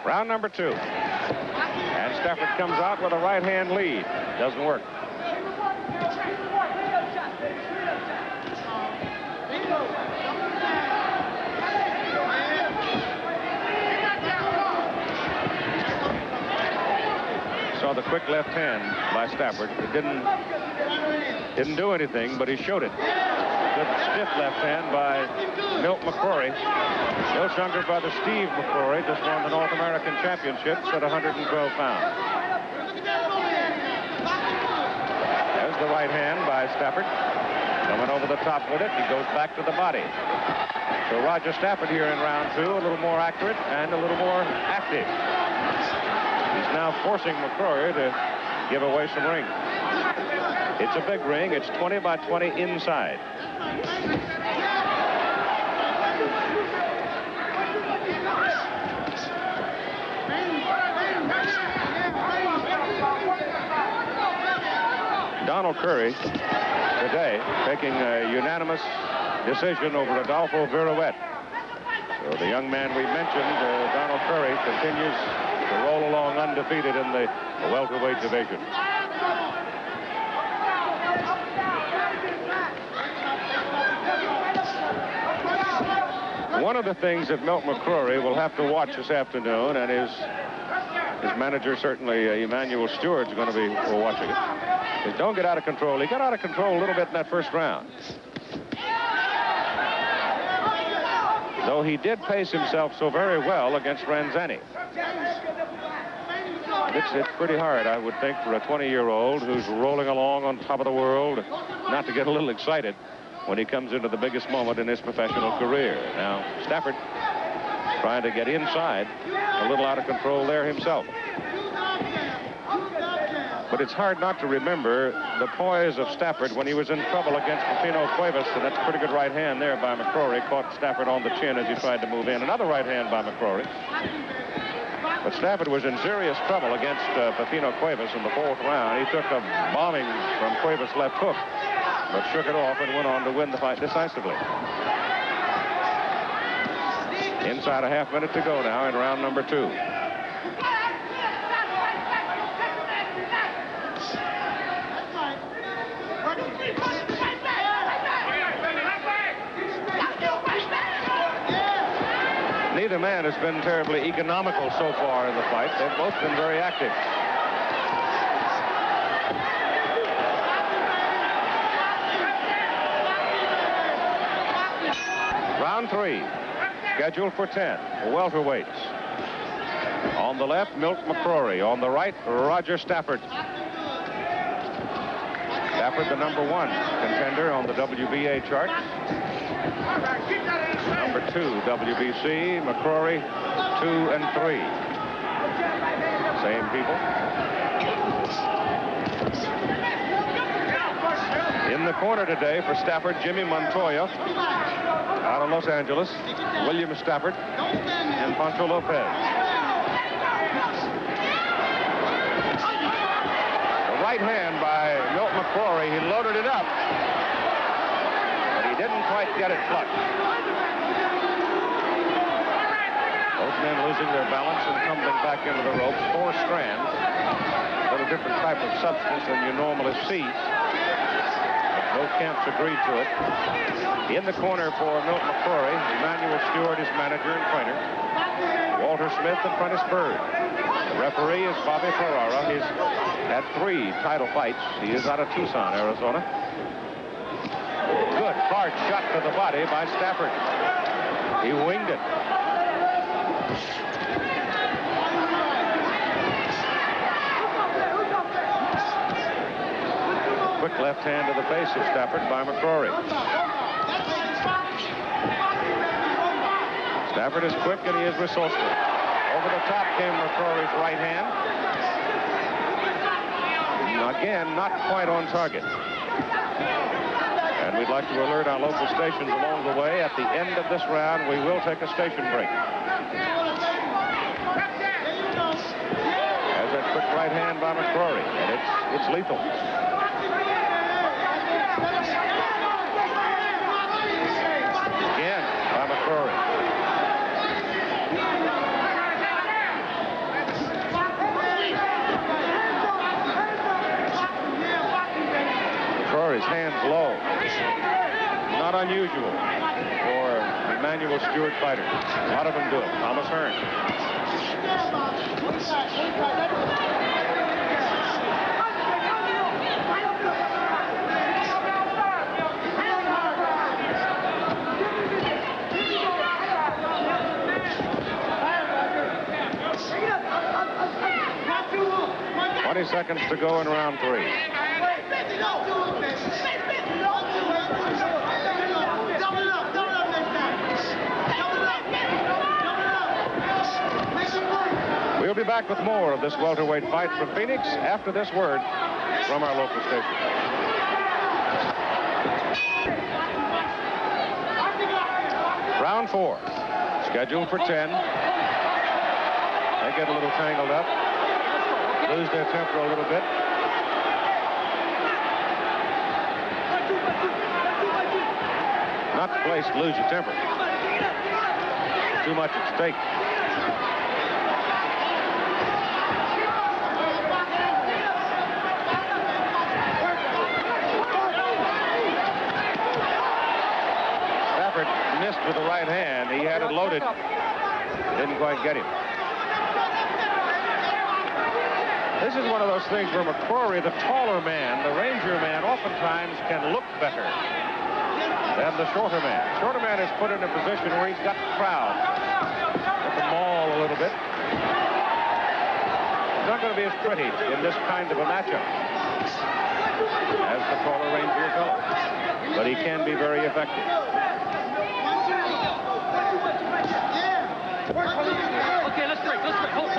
Round number 2. And Stafford comes out with a right-hand lead. Doesn't work. Saw the quick left hand by Stafford. It didn't do anything, but he showed it. Good stiff left hand by Milton McCrory. Milt's younger brother Steve McCrory just won the North American Championships at 112 pounds. There's the right hand by Stafford. Coming over the top with it. He goes back to the body. So Roger Stafford here in round 2, a little more accurate and a little more active. He's now forcing McCrory to give away some ring. It's a big ring. It's 20 by 20 inside. Donald Curry today taking a unanimous decision over Adolfo Viruet. So the young man we mentioned, Donald Curry, continues to roll along undefeated in the welterweight division. One of the things that Milton McCrory will have to watch this afternoon, and his manager, certainly Emanuel Stewart's going to be watching it, is don't get out of control. He got out of control a little bit in that first round. Though he did pace himself so very well against Ranzani. It's pretty hard, I would think, for a 20-year-old who's rolling along on top of the world not to get a little excited when he comes into the biggest moment in his professional career. Now, Stafford trying to get inside, a little out of control there himself. But it's hard not to remember the poise of Stafford when he was in trouble against Pepino Cuevas, and that's a pretty good right hand there by McCrory. Caught Stafford on the chin as he tried to move in. Another right hand by McCrory. But Stafford was in serious trouble against Pepino Cuevas in the 4th round. He took a bombing from Cuevas' left hook, but shook it off and went on to win the fight decisively. Inside a half minute to go now in round number 2. Neither man has been terribly economical so far in the fight. They've both been very active. Round 3, scheduled for 10, welterweights. On the left, Milton McCrory. On the right, Roger Stafford. Stafford, the #1 contender on the WBA chart. Number 2, WBC. McCrory, 2 and 3. Same people. In the corner today for Stafford, Jimmy Montoya out of Los Angeles, William Stafford, and Pancho Lopez. The right hand by Milton McCrory. He loaded it up, but he didn't quite get it flush. Both men losing their balance and tumbling back into the ropes. 4 strands. A little different type of substance than you normally see. Both camps agreed to it. In the corner for Milton McCrory, Emanuel Stewart, his manager and trainer. Walter Smith and Prentice Bird. The referee is Bobby Ferrara. He's had 3 title fights. He is out of Tucson, Arizona. Good hard shot to the body by Stafford. He winged it. Quick left hand to the face of Stafford by McCrory. Stafford is quick and he is resourceful. Over the top came McCrory's right hand. Again, not quite on target. And we'd like to alert our local stations along the way. At the end of this round, we will take a station break. There's that quick right hand by McCrory, and it's lethal. Again by McCrory. not unusual for Emanuel Stewart fighters. A lot of them do it. Thomas Hearn. Seconds to go in round 3. We'll be back with more of this welterweight fight from Phoenix after this word from our local station. Round 4, scheduled for 10. They get a little tangled up. Lose their temper a little bit. Not the place to lose your temper. Too much at stake. Stafford missed with the right hand. He had it loaded. Didn't quite get him. This is one of those things where McCrory, the taller man, the Ranger man, oftentimes can look better than the shorter man. Shorter man is put in a position where he's got the crowd at the mall a little bit. He's not going to be as pretty in this kind of a matchup as the taller Ranger fellow, but he can be very effective. Okay, let's break. Hold.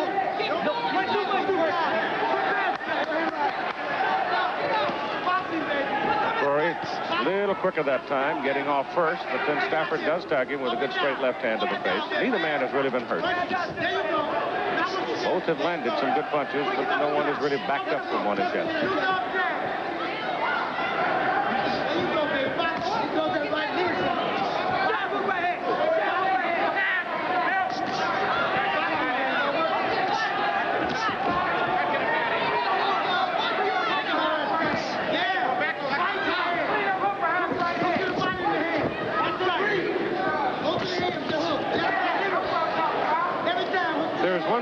McCrory, a little quicker that time, getting off first, but then Stafford does tag him with a good straight left hand to the face. Neither man has really been hurt. Both have landed some good punches, but no one has really backed up from one his chest.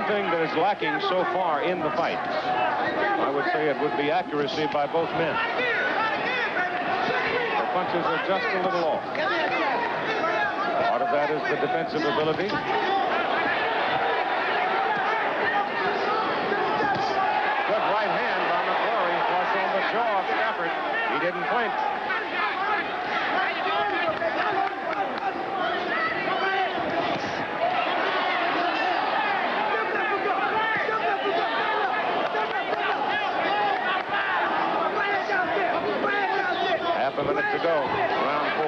Thing that is lacking so far in the fight, I would say it would be accuracy by both men. The punches are just a little off. Part of that is the defensive ability. Good right hand by McCrory, flush on the jaw of Stafford. He didn't flinch. Half a minute to go, round 4.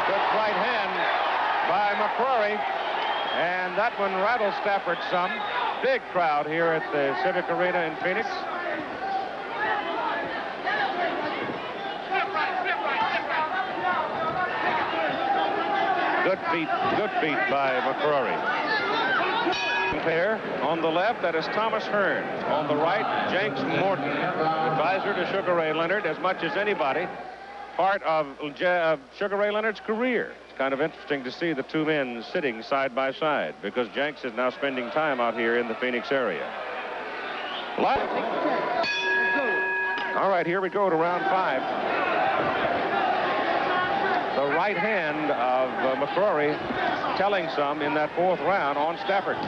Good right hand by McCrory, and that one rattled Stafford some. Big crowd here at the Civic Arena in Phoenix. Good feet by McCrory. Pair on the left, that is Thomas Hearn. On the right, Jenks Morton, advisor to Sugar Ray Leonard as much as anybody. Part of Sugar Ray Leonard's career. It's kind of interesting to see the two men sitting side by side because Jenks is now spending time out here in the Phoenix area. All right, here we go to round 5. The right hand of McCrory telling some in that 4th round on Stafford.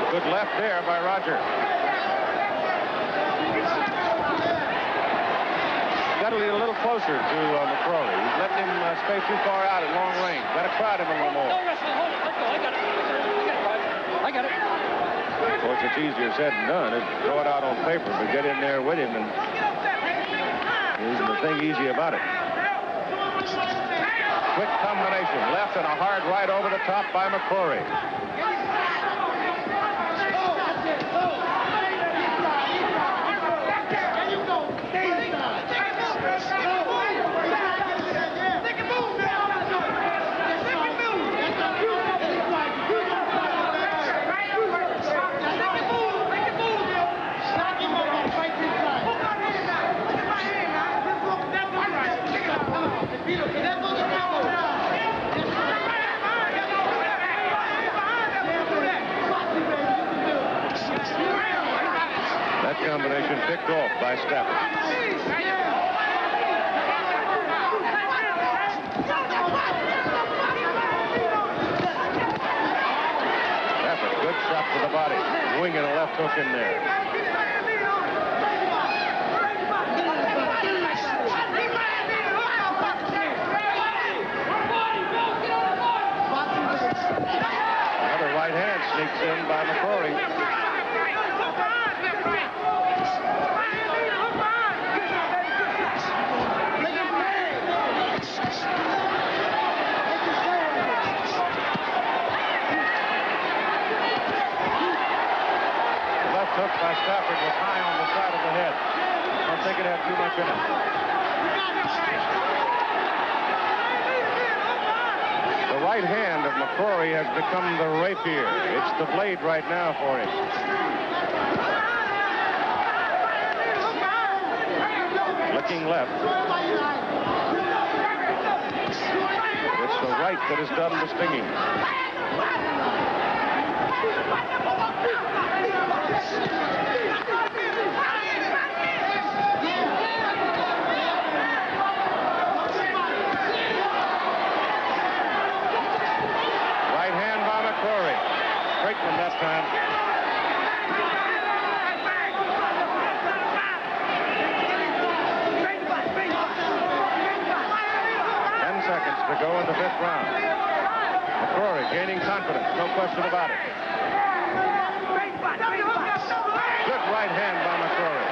Good left there by Roger. Got to be a little closer to McCrory. He's letting him stay too far out at long range. Got to crowd him a little more. No wrestling. Hold it. Let's go. I got it. Of course, it's easier said than done. It's throw it out on paper, but get in there with him, and isn't the thing easy about it. Quick combination, left and a hard right over the top by McCrory. picked off by Stafford. Stafford, good shot to the body. Winging a left hook in there. Another right hand sneaks in by McCrory. Hook by Stafford was high on the side of the head. I don't think it had too much in it. The right hand of McCrory has become the rapier. It's the blade right now for him. Looking left. It's the right that has done the stinging. Right hand by McCrory. Straight from that time. Seconds to go in the 5th round. McCrory gaining confidence, no question about it. Good right hand by McCrory.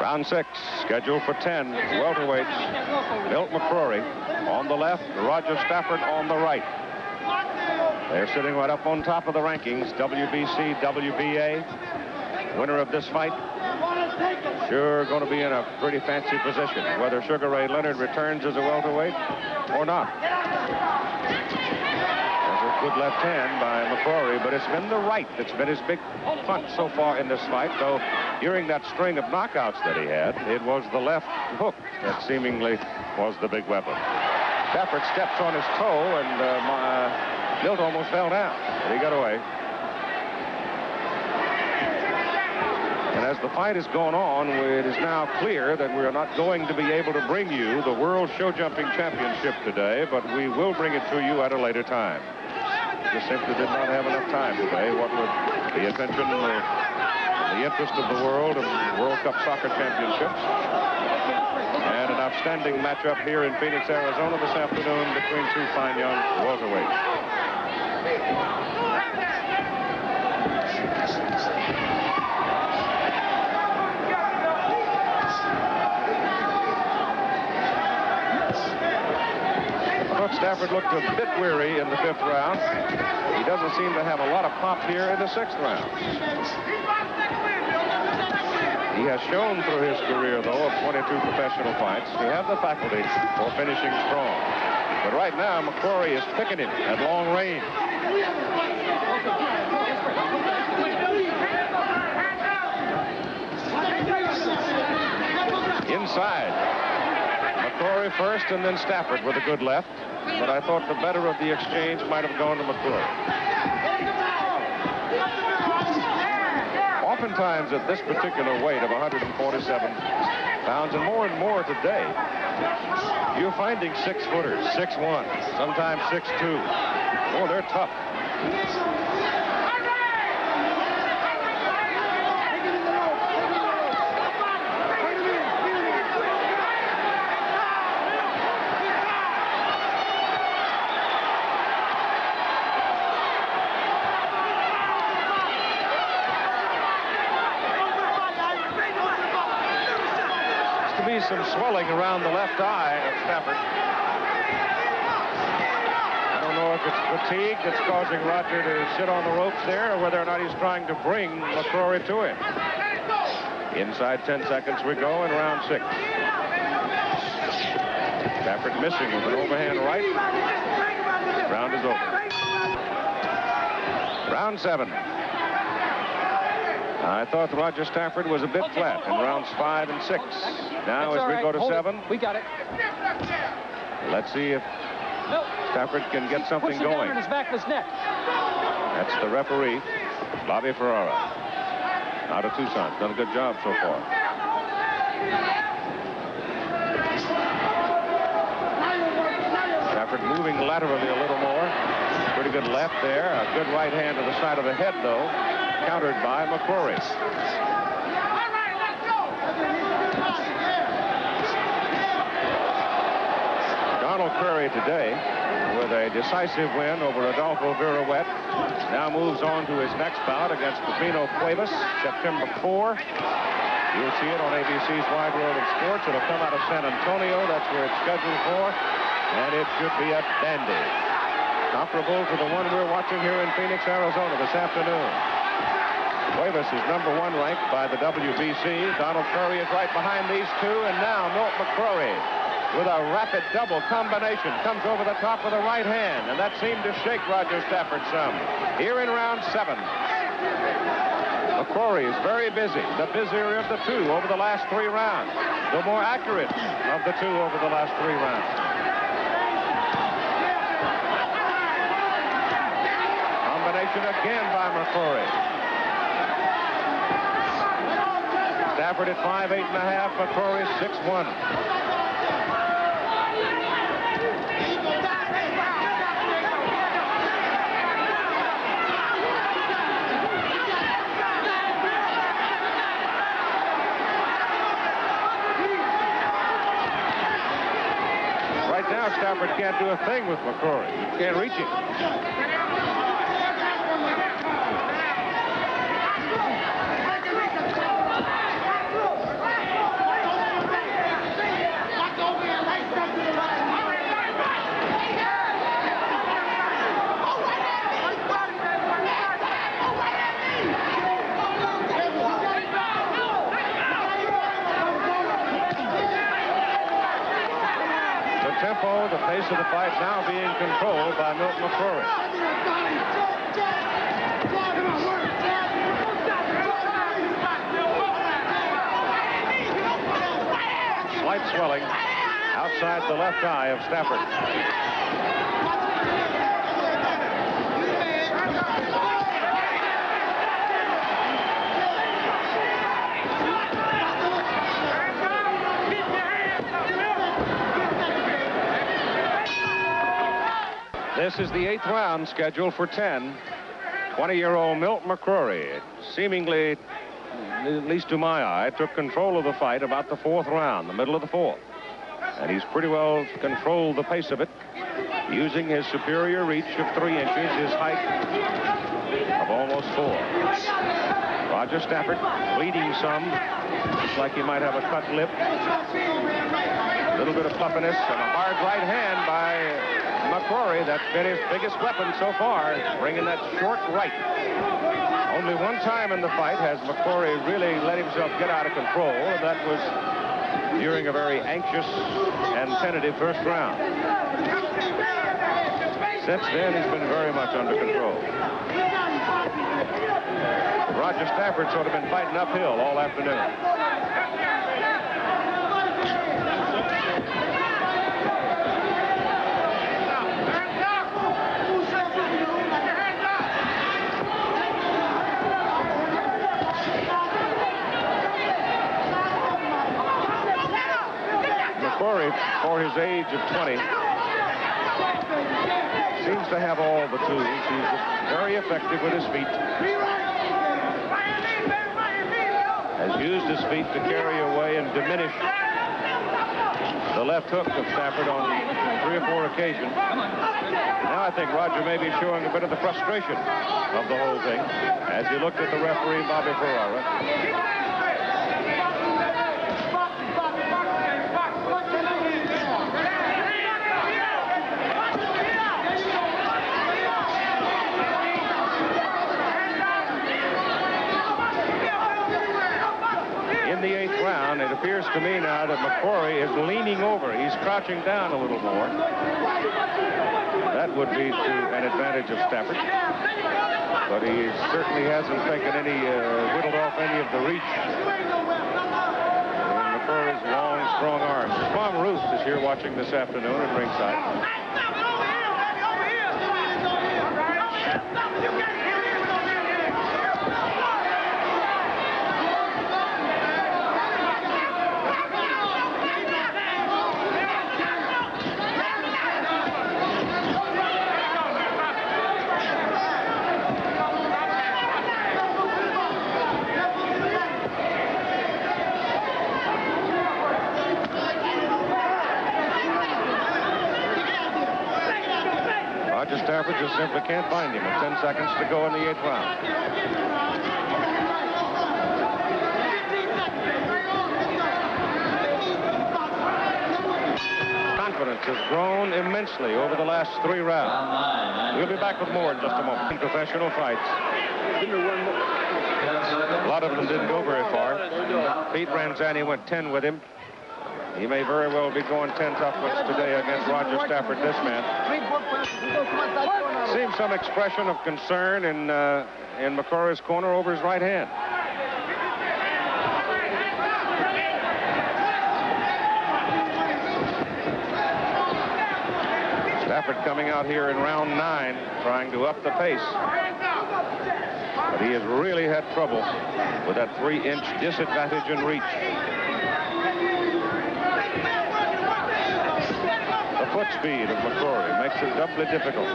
Round 6, scheduled for 10 welterweights. Milton McCrory on the left, Roger Stafford on the right. They're sitting right up on top of the rankings. WBC, WBA. Winner of this fight sure going to be in a pretty fancy position, whether Sugar Ray Leonard returns as a welterweight or not. There's a good left hand by McCrory, but it's been the right that's been his big punch so far in this fight, though during that string of knockouts that he had, it was the left hook that seemingly was the big weapon. Stafford steps on his toe, and Milt almost fell down, but he got away. And as the fight has gone on, it is now clear that we are not going to be able to bring you the World Show Jumping Championship today, but we will bring it to you at a later time. We simply did not have enough time today. What with the attention, the interest of the world and World Cup Soccer Championships, and an outstanding matchup here in Phoenix, Arizona this afternoon between two fine young welterweights. Stafford looked a bit weary in the 5th round. He doesn't seem to have a lot of pop here in the 6th round. He has shown through his career, though, of 22 professional fights, to have the faculty for finishing strong. But right now, McCrory is picking him at long range. Inside. McCrory first, and then Stafford with a good left. But I thought the better of the exchange might have gone to McCrory. Oftentimes at this particular weight of 147 pounds, and more today, you're finding 6-footers, 6'1", sometimes 6'2". Oh, they're tough. Some swelling around the left eye of Stafford. I don't know if it's fatigue that's causing Roger to sit on the ropes there, or whether or not he's trying to bring McCrory to him. Inside 10 seconds we go in round 6. Stafford missing with an overhand right. Round is over. Round 7. I thought Roger Stafford was a bit flat in rounds 5 and 6. Now as we go to 7. We got it. Let's see if Stafford can get something going. Push it down on his back of his neck. That's the referee, Bobby Ferrara, out of Tucson. Done a good job so far. Stafford moving laterally a little more. Pretty good left there. A good right hand to the side of the head, though. Countered by McCrory. Donald Curry today, with a decisive win over Adolfo Viruet, now moves on to his next bout against Pepino Cuevas, September 4. You'll see it on ABC's Wide World of Sports. It'll come out of San Antonio. That's where it's scheduled for. And it should be a dandy. Comparable to the one we're watching here in Phoenix, Arizona this afternoon. Cuevas is #1 ranked by the WBC. Donald Curry is right behind these two. And now Milton McCrory with a rapid double combination comes over the top with a right hand. And that seemed to shake Roger Stafford some. Here in round 7. McCrory is very busy, the busier of the two over the last 3 rounds, the more accurate of the two over the last 3 rounds. Combination again by McCrory. Stafford at 5'8½", McCrory 6'1". Now Stafford can't do a thing with McCrory. He can't reach him. Tempo, the pace of the fight now being controlled by Milton McCrory. Slight swelling outside the left eye of Stafford. This is the 8th round scheduled for 10. 20-year-old Milton McCrory, seemingly, at least to my eye, took control of the fight about the 4th round, the middle of the 4th. And he's pretty well controlled the pace of it, using his superior reach of 3 inches, his height of almost 4. Roger Stafford bleeding some, looks like he might have a cut lip. A little bit of puffiness and a hard right hand by McCrory. That's been his biggest weapon so far, bringing that short right. Only one time in the fight has McCrory really let himself get out of control, and that was during a very anxious and tentative first round. Since then, he's been very much under control. Roger Stafford sort of been fighting uphill all afternoon. McCrory, for his age of 20, seems to have all the tools. He's very effective with his feet. Has used his feet to carry away and diminish the left hook of Stafford on 3 or 4 occasions. Now I think Roger may be showing a bit of the frustration of the whole thing as he looked at the referee, Bobby Ferrara. In the 8th round, it appears to me now that McCrory is leaning over. He's crouching down a little more. That would be to an advantage of Stafford. But he certainly hasn't taken any, whittled off any of the reach in McCrory's long, strong arms. Tom Ruth is here watching this afternoon at ringside. just simply can't find him. At 10 seconds to go in the 8th round. Confidence has grown immensely over the last 3 rounds. We'll be back with more in just a moment. In professional fights, a lot of them didn't go very far. Pete Ranzani went 10 with him. He may very well be going 10 tough ones today against Roger Stafford, this man. Seems some expression of concern in McCrory's corner over his right hand. Stafford coming out here in round 9, trying to up the pace. But he has really had trouble with that 3-inch disadvantage in reach. The foot speed of McCrory makes it doubly difficult.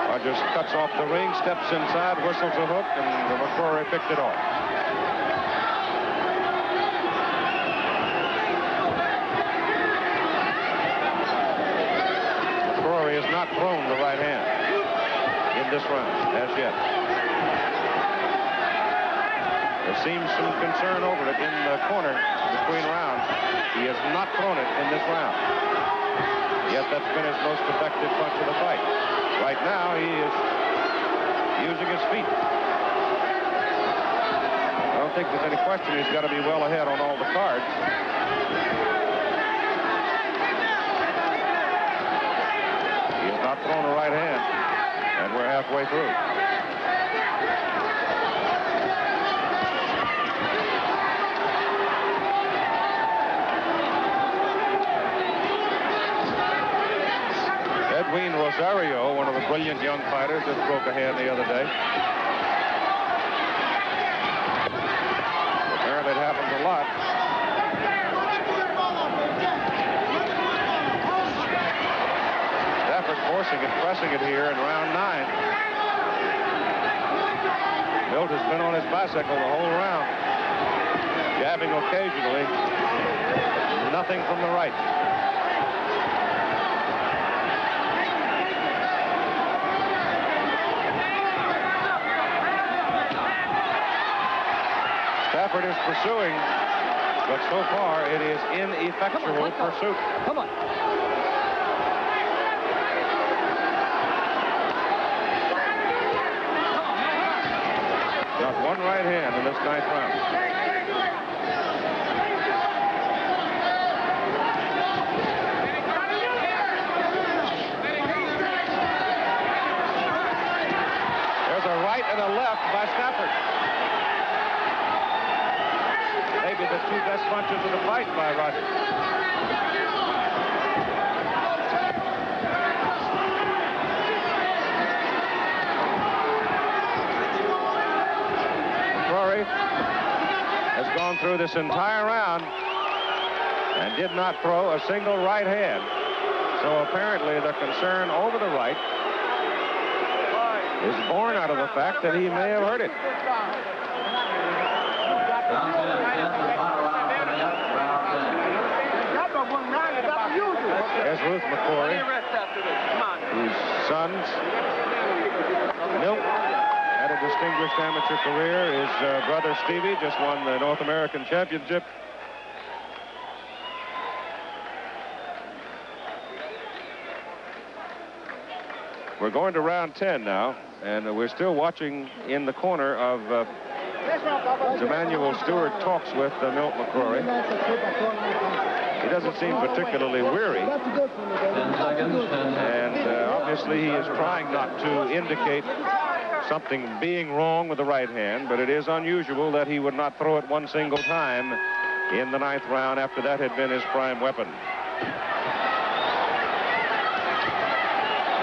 Rogers cuts off the ring, steps inside, whistles a hook, and McCrory picked it off. McCrory has not thrown the right hand in this round as yet. There seems some concern over it in the corner between rounds. He has not thrown it in this round. Yet that's been his most effective punch of the fight. Right now, he is using his feet. I don't think there's any question he's got to be well ahead on all the cards. He has not thrown a right hand, and we're halfway through. Edwin Rosario, one of the brilliant young fighters, just broke a hand the other day. Apparently it happens a lot. Stafford forcing it, pressing it here in round 9. Milt has been on his bicycle the whole round, jabbing occasionally, but nothing from the right. Stafford is pursuing, but so far it is ineffectual pursuit. Come on. Not one right hand in this 9th round. There's a right and a left by Stafford. Maybe the 2 best punches of the fight by Roger. McCrory has gone through this entire round and did not throw a single right hand. So apparently the concern over the right is born out of the fact that he may have hurt it. There's Ruth McCrory, whose sons, Milt, had a distinguished amateur career. His brother Stevie just won the North American Championship. We're going to round 10 now, and we're still watching in the corner of Emmanuel Stewart talks with Milt McCrory. He doesn't seem particularly weary. 10 seconds. And obviously he is trying not to indicate something being wrong with the right hand, but it is unusual that he would not throw it one single time in the 9th round after that had been his prime weapon.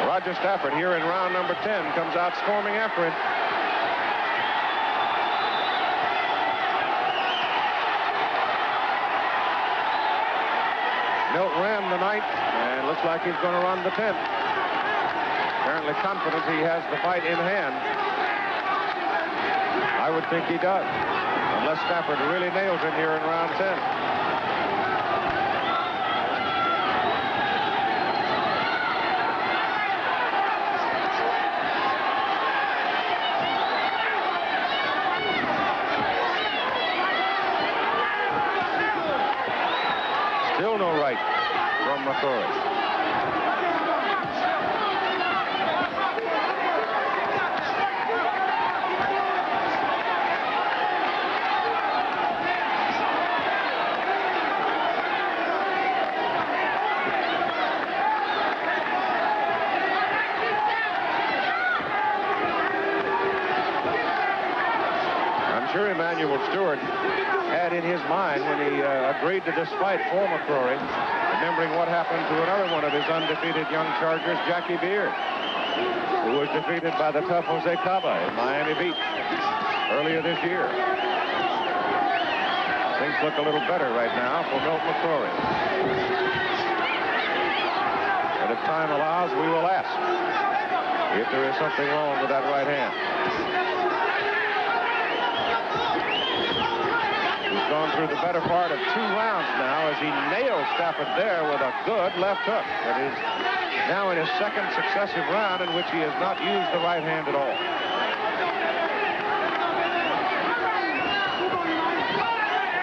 Roger Stafford here in round number 10 comes out storming after it. Milt ran the 9th, and looks like he's going to run the 10th. Apparently confident he has the fight in hand. I would think he does. unless Stafford really nails it here in round 10. Still no right from McCrory. Sure, Emanuel Stewart had in his mind when he agreed to this fight for McCrory, remembering what happened to another one of his undefeated young Chargers, Jackie Beard, who was defeated by the tough Jose Cava in Miami Beach earlier this year. Things look a little better right now for Milton McCrory. But if time allows, we will ask if there is something wrong with that right hand. He's gone through the better part of 2 rounds now as he nails Stafford there with a good left hook. That is now in his second successive round in which he has not used the right hand at all.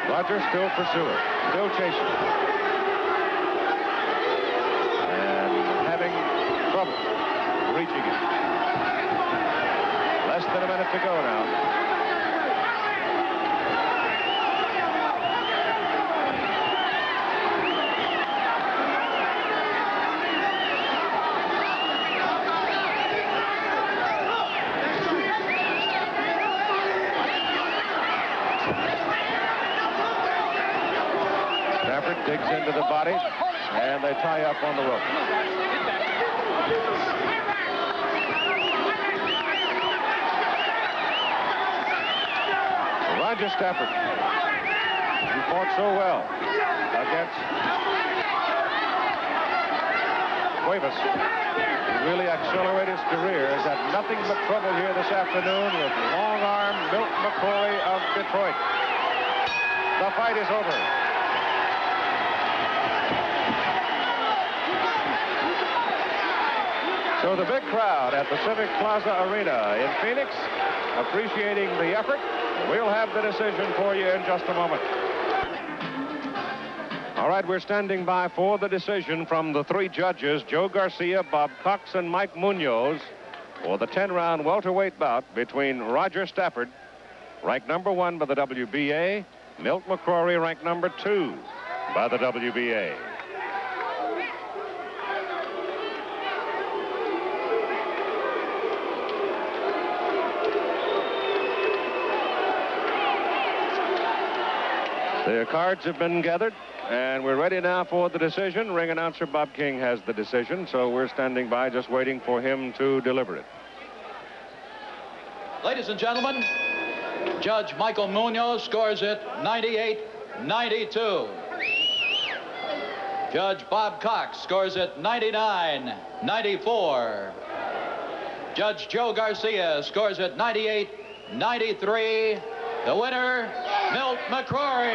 Roger still pursuing, still chasing. And having trouble reaching it. Less than a minute to go now. Digs into the body, and they tie up on the rope. Roger Stafford, who fought so well against Cuevas, who really accelerated his career, has had nothing but trouble here this afternoon with long-arm Milton McCrory of Detroit. The fight is over. So the big crowd at Pacific Plaza Arena in Phoenix appreciating the effort. We'll have the decision for you in just a moment. All right, we're standing by for the decision from the 3 judges, Joe Garcia, Bob Cox, and Mike Munoz, for the 10-round welterweight bout between Roger Stafford, ranked number 1 by the WBA, Milton McCrory, ranked number 2 by the WBA. The cards have been gathered, and we're ready now for the decision. Ring announcer Bob King has the decision, so we're standing by just waiting for him to deliver it. Ladies and gentlemen, Judge Michael Munoz scores it 98-92. Judge Bob Cox scores it 99-94. Judge Joe Garcia scores it 98-93. The winner, Milt McCrory.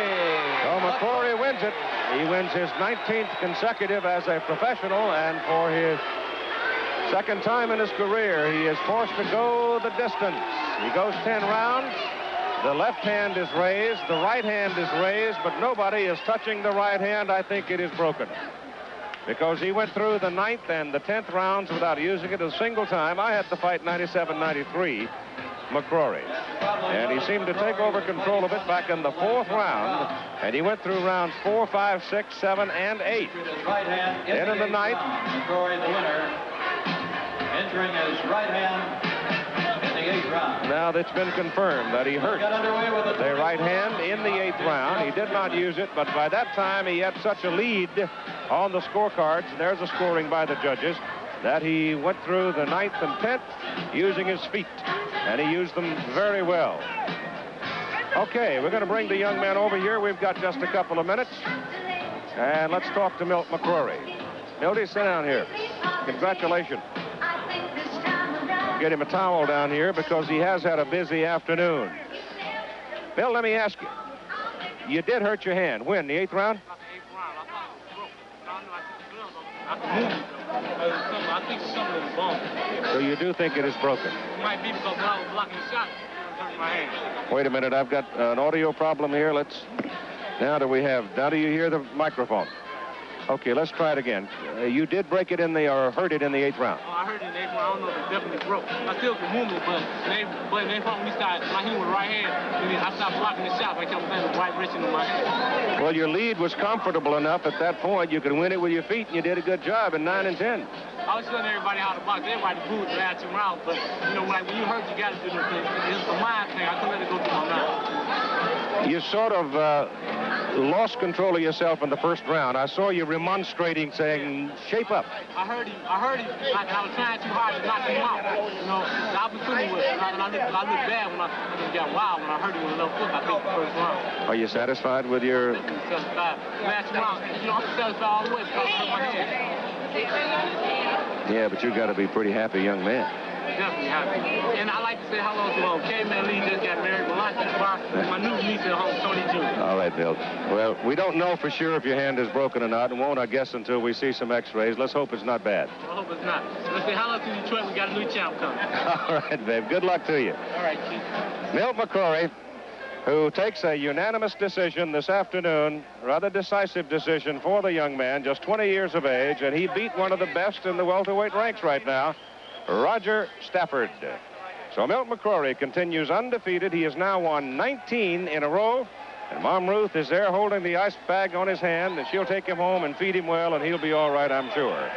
So McCrory wins it. He wins his 19th consecutive as a professional, and for his second time in his career, he is forced to go the distance. He goes 10 rounds. The left hand is raised, the right hand is raised, but nobody is touching the right hand. I think it is broken, because he went through the 9th and the 10th rounds without using it a single time. I had to fight 97-93. McCrory, and he seemed to take over control of it back in the 4th round, and he went through rounds 4, 5, 6, 7, and 8. Then in the 9th, McCrory, the winner, entering his right hand in the 8th round. Now it's been confirmed that he hurt the right hand in the 8th round. He did not use it, but by that time he had such a lead on the scorecards, and there's a scoring by the judges, that he went through the 9th and 10th using his feet, and he used them very well. Okay, we're going to bring the young man over here. We've got just a couple of minutes, and let's talk to Milt McCrory. Milty, sit down here. Congratulations. Get him a towel down here because he has had a busy afternoon. Bill, let me ask you. You did hurt your hand. When? The 8th round? I think something was wrong. So you do think it is broken? It might be because when I was blocking the shot, it hurt my hand. Wait a minute. I've got an audio problem here. Now do you hear the microphone? Okay, let's try it again. You did break it or hurt it in the 8th round? Oh, I hurt it in the 8th round. I don't know if it definitely broke. I still can move it, but when we started, my hand with right hand, and I stopped blocking the shot. I kept playing the right wrist into my hand. Well, your lead was comfortable enough at that point. You could win it with your feet, and you did a good job in 9 and 10. I was showing everybody how to box. Everybody booed the last 2 rounds, but, when you hurt, you got to do the thing. It's a mind thing. I couldn't let it go through my mind. You sort of lost control of yourself in the 1st round. I saw you remonstrating, saying, shape up. I heard him. Like I was trying too hard to knock him out. The opportunity was, and I looked bad when I got wild when I heard him with a left foot, I think, the 1st round. Are you satisfied with your... Satisfied. Last round, I'm satisfied all the way because I hurt my hand. Yeah, but you got to be a pretty happy young man. Definitely happy. And I like to say hello to K-Man Lee, just got married. My new niece at home, Tony Jr. All right, Bill. Well, we don't know for sure if your hand is broken or not, and won't, I guess, until we see some x-rays. Let's hope it's not bad. I hope it's not. Let's say hello to Detroit. We got a new champ coming. All right, babe. Good luck to you. All right, Keith. Milton McCrory, who takes a unanimous decision this afternoon, rather decisive decision for the young man, just 20 years of age, and he beat one of the best in the welterweight ranks right now, Roger Stafford. So Milton McCrory continues undefeated. He has now won 19 in a row. And Mom Ruth is there holding the ice bag on his hand, and she'll take him home and feed him well, and he'll be all right, I'm sure.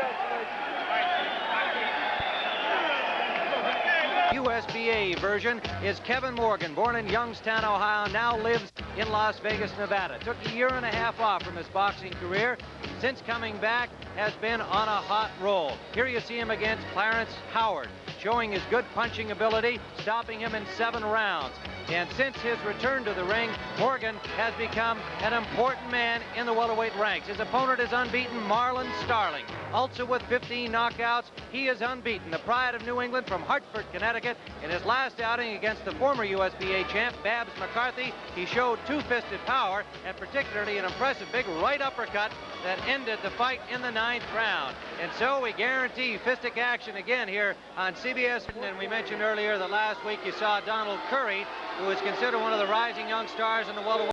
USBA version is Kevin Morgan, born in Youngstown, Ohio, now lives in Las Vegas, Nevada. Took a year and a half off from his boxing career. Since coming back, has been on a hot roll. Here you see him against Clarence Howard, showing his good punching ability, stopping him in 7 rounds. And since his return to the ring, Morgan has become an important man in the welterweight ranks. His opponent is unbeaten, Marlon Starling. Also with 15 knockouts, he is unbeaten. The pride of New England from Hartford, Connecticut. In his last outing against the former USBA champ, Babs McCarthy, he showed two-fisted power, and particularly an impressive big right uppercut that ended the fight in the 9th round. And so we guarantee fistic action again here on CBS. And we mentioned earlier that last week you saw Donald Curry, who is considered one of the rising young stars in the welterweight.